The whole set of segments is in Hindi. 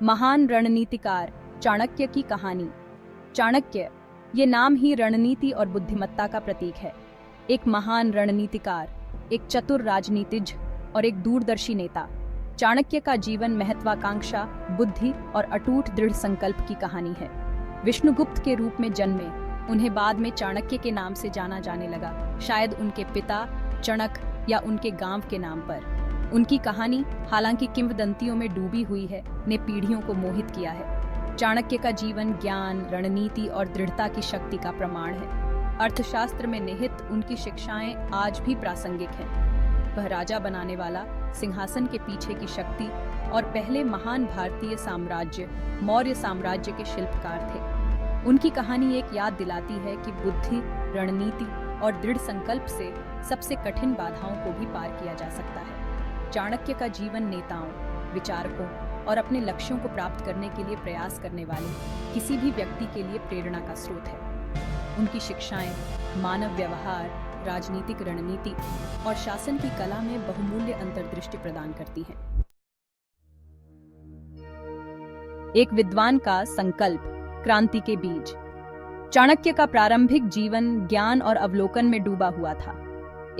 महान रणनीतिकार चाणक्य की कहानी। चाणक्य, ये नाम ही रणनीति और बुद्धिमत्ता का प्रतीक है। एक महान रणनीतिकार, एक चतुर राजनीतिज्ञ और एक दूरदर्शी नेता। चाणक्य का जीवन महत्वाकांक्षा, बुद्धि और अटूट दृढ़ संकल्प की कहानी है। विष्णुगुप्त के रूप में जन्मे, उन्हें बाद में चाणक्य के नाम से जाना जाने लगा, शायद उनके पिता चणक या उनके गांव के नाम पर। उनकी कहानी, हालांकि किंवदंतियों में डूबी हुई है, ने पीढ़ियों को मोहित किया है। चाणक्य का जीवन ज्ञान, रणनीति और दृढ़ता की शक्ति का प्रमाण है। अर्थशास्त्र में निहित उनकी शिक्षाएं आज भी प्रासंगिक हैं। वह राजा बनाने वाला, सिंहासन के पीछे की शक्ति और पहले महान भारतीय साम्राज्य मौर्य साम्राज्य के शिल्पकार थे। उनकी कहानी एक याद दिलाती है कि बुद्धि, रणनीति और दृढ़ संकल्प से सबसे कठिन बाधाओं को भी पार किया जा सकता है। चाणक्य का जीवन नेताओं, विचारकों और अपने लक्ष्यों को प्राप्त करने के लिए प्रयास करने वाले किसी भी व्यक्ति के लिए प्रेरणा का स्रोत है। उनकी शिक्षाएं मानव व्यवहार, राजनीतिक रणनीति और शासन की कला में बहुमूल्य अंतर्दृष्टि प्रदान करती हैं। एक विद्वान का संकल्प, क्रांति के बीज। चाणक्य का प्रारंभिक जीवन ज्ञान और अवलोकन में डूबा हुआ था।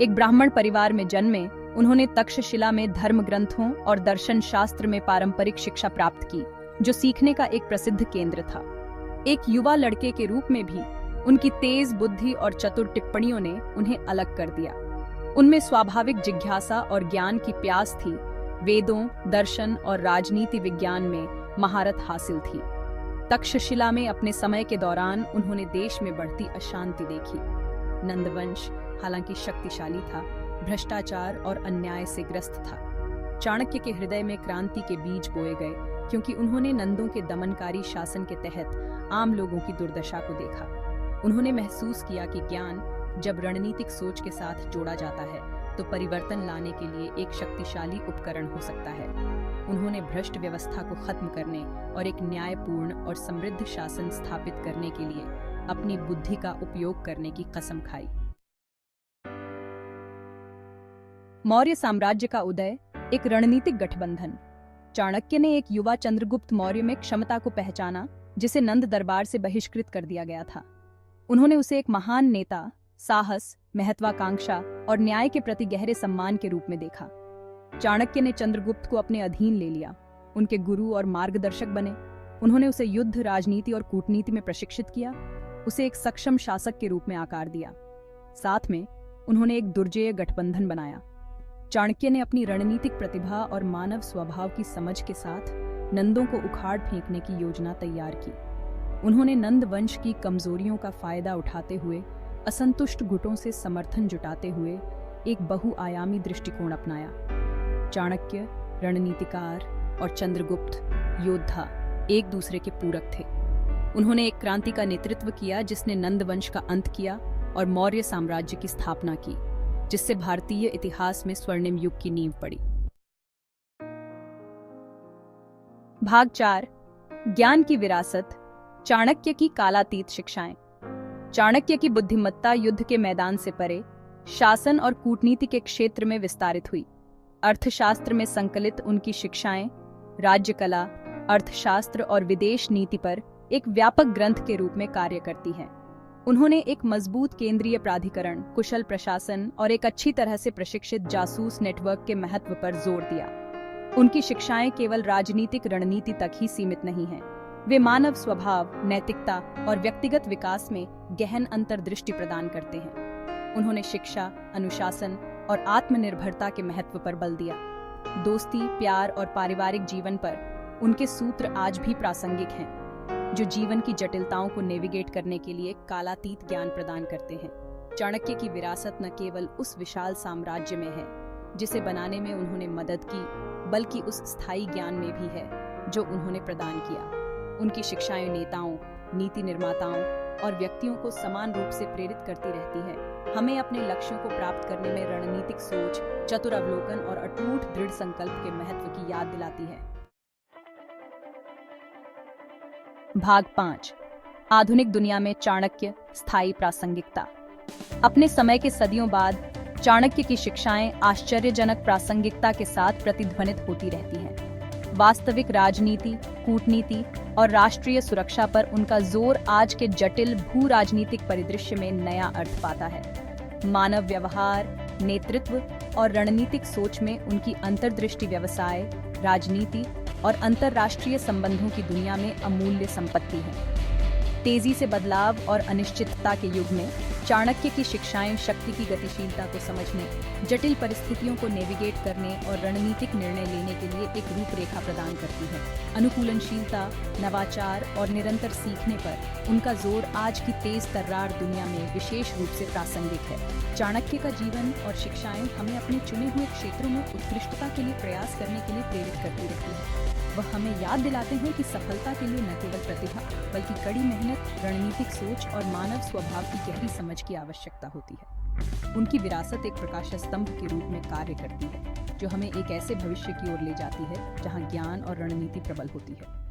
एक ब्राह्मण परिवार में जन्मे, उन्होंने तक्षशिला में धर्म ग्रंथों और दर्शन शास्त्र में पारंपरिक शिक्षा प्राप्त की, जो सीखने का एक प्रसिद्ध केंद्र था। एक युवा लड़के के रूप में भी उनकी तेज बुद्धि और चतुर टिप्पणियों ने उन्हें अलग कर दिया। उनमें स्वाभाविक जिज्ञासा और ज्ञान की प्यास थी। वेदों, दर्शन और राजनीति विज्ञान में महारत हासिल थी। तक्षशिला में अपने समय के दौरान उन्होंने देश में बढ़ती अशांति देखी। नंदवंश, हालांकि शक्तिशाली था, भ्रष्टाचार और अन्याय से ग्रस्त था। चाणक्य के हृदय में क्रांति के बीज बोए गए, क्योंकि उन्होंने नंदों के दमनकारी शासन के तहत आम लोगों की दुर्दशा को देखा। उन्होंने महसूस किया कि ज्ञान जब रणनीतिक सोच के साथ जोड़ा जाता है तो परिवर्तन लाने के लिए एक शक्तिशाली उपकरण हो सकता है। उन्होंने भ्रष्ट व्यवस्था को खत्म करने और एक न्यायपूर्ण और समृद्ध शासन स्थापित करने के लिए अपनी बुद्धि का उपयोग करने की कसम खाई। मौर्य साम्राज्य का उदय, एक रणनीतिक गठबंधन। चाणक्य ने एक युवा चंद्रगुप्त मौर्य में क्षमता को पहचाना, जिसे नंद दरबार से बहिष्कृत कर दिया गया था। उन्होंने उसे एक महान नेता, साहस, महत्वाकांक्षा और न्याय के प्रति गहरे सम्मान के रूप में देखा। चाणक्य ने चंद्रगुप्त को अपने अधीन ले लिया, उनके गुरु और मार्गदर्शक बने। उन्होंने उसे युद्ध, राजनीति और कूटनीति में प्रशिक्षित किया, उसे एक सक्षम शासक के रूप में आकार दिया। साथ में उन्होंने एक दुर्जेय गठबंधन बनाया। चाणक्य ने अपनी रणनीतिक प्रतिभा और मानव स्वभाव की समझ के साथ नंदों को उखाड़ फेंकने की योजना तैयार की। उन्होंने नंद वंश की कमजोरियों का फायदा उठाते हुए असंतुष्ट गुटों से समर्थन जुटाते हुए एक बहुआयामी दृष्टिकोण अपनाया। चाणक्य रणनीतिकार और चंद्रगुप्त योद्धा एक दूसरे के पूरक थे। उन्होंने एक क्रांति का नेतृत्व किया जिसने नंद वंश का अंत किया और मौर्य साम्राज्य की स्थापना की, जिससे भारतीय इतिहास में स्वर्णिम युग की नींव पड़ी। भाग 4, ज्ञान की विरासत। चाणक्य की कालातीत शिक्षाएं। चाणक्य की बुद्धिमत्ता युद्ध के मैदान से परे शासन और कूटनीति के क्षेत्र में विस्तारित हुई। अर्थशास्त्र में संकलित उनकी शिक्षाएं राज्य कला, अर्थशास्त्र और विदेश नीति पर एक व्यापक ग्रंथ के रूप में कार्य करती हैं। उन्होंने एक मजबूत केंद्रीय प्राधिकरण, कुशल प्रशासन और एक अच्छी तरह से प्रशिक्षित जासूस नेटवर्क के महत्व पर जोर दिया। उनकी शिक्षाएं केवल राजनीतिक रणनीति तक ही सीमित नहीं हैं। वे मानव स्वभाव, नैतिकता और व्यक्तिगत विकास में गहन अंतर्दृष्टि प्रदान करते हैं। उन्होंने शिक्षा, अनुशासन और आत्मनिर्भरता के महत्व पर बल दिया। दोस्ती, प्यार और पारिवारिक जीवन पर उनके सूत्र आज भी प्रासंगिक हैं, जो जीवन की जटिलताओं को नेविगेट करने के लिए कालातीत ज्ञान प्रदान करते हैं। चाणक्य की विरासत न केवल उस विशाल साम्राज्य में है जिसे बनाने में उन्होंने मदद की, बल्कि उस स्थायी ज्ञान में भी है जो उन्होंने प्रदान किया। उनकी शिक्षाएं नेताओं, नीति निर्माताओं और व्यक्तियों को समान रूप से प्रेरित करती रहती हैं। हमें अपने लक्ष्यों को प्राप्त करने में रणनीतिक सोच, चतुर अवलोकन और अटूट दृढ़ संकल्प के महत्व की याद दिलाती है। भाग 5, आधुनिक दुनिया में चाणक्य, स्थायी प्रासंगिकता। अपने समय के सदियों बाद चाणक्य की शिक्षाएं आश्चर्यजनक प्रासंगिकता के साथ प्रतिध्वनित होती रहती हैं। वास्तविक राजनीति, कूटनीति और राष्ट्रीय सुरक्षा पर उनका जोर आज के जटिल भू राजनीतिक परिदृश्य में नया अर्थ पाता है। मानव व्यवहार, नेतृत्व और रणनीतिक सोच में उनकी अंतर्दृष्टि व्यवसाय, राजनीति और अंतर्राष्ट्रीय संबंधों की दुनिया में अमूल्य संपत्ति है। तेजी से बदलाव और अनिश्चितता के युग में चाणक्य की शिक्षाएं शक्ति की गतिशीलता को समझने, जटिल परिस्थितियों को नेविगेट करने और रणनीतिक निर्णय लेने के लिए एक रूपरेखा प्रदान करती है। अनुकूलनशीलता, नवाचार और निरंतर सीखने पर उनका जोर आज की तेज तर्रार दुनिया में विशेष रूप से प्रासंगिक है। चाणक्य का जीवन और शिक्षाएं हमें अपने चुने हुए क्षेत्रों में उत्कृष्टता के लिए प्रयास करने के लिए प्रेरित करती रहती है। वह हमें याद दिलाते हैं कि सफलता के लिए न केवल प्रतिभा बल्कि कड़ी मेहनत, रणनीतिक सोच और मानव स्वभाव की गहरी समझ की आवश्यकता होती है। उनकी विरासत एक प्रकाश स्तंभ के रूप में कार्य करती है, जो हमें एक ऐसे भविष्य की ओर ले जाती है जहां ज्ञान और रणनीति प्रबल होती है।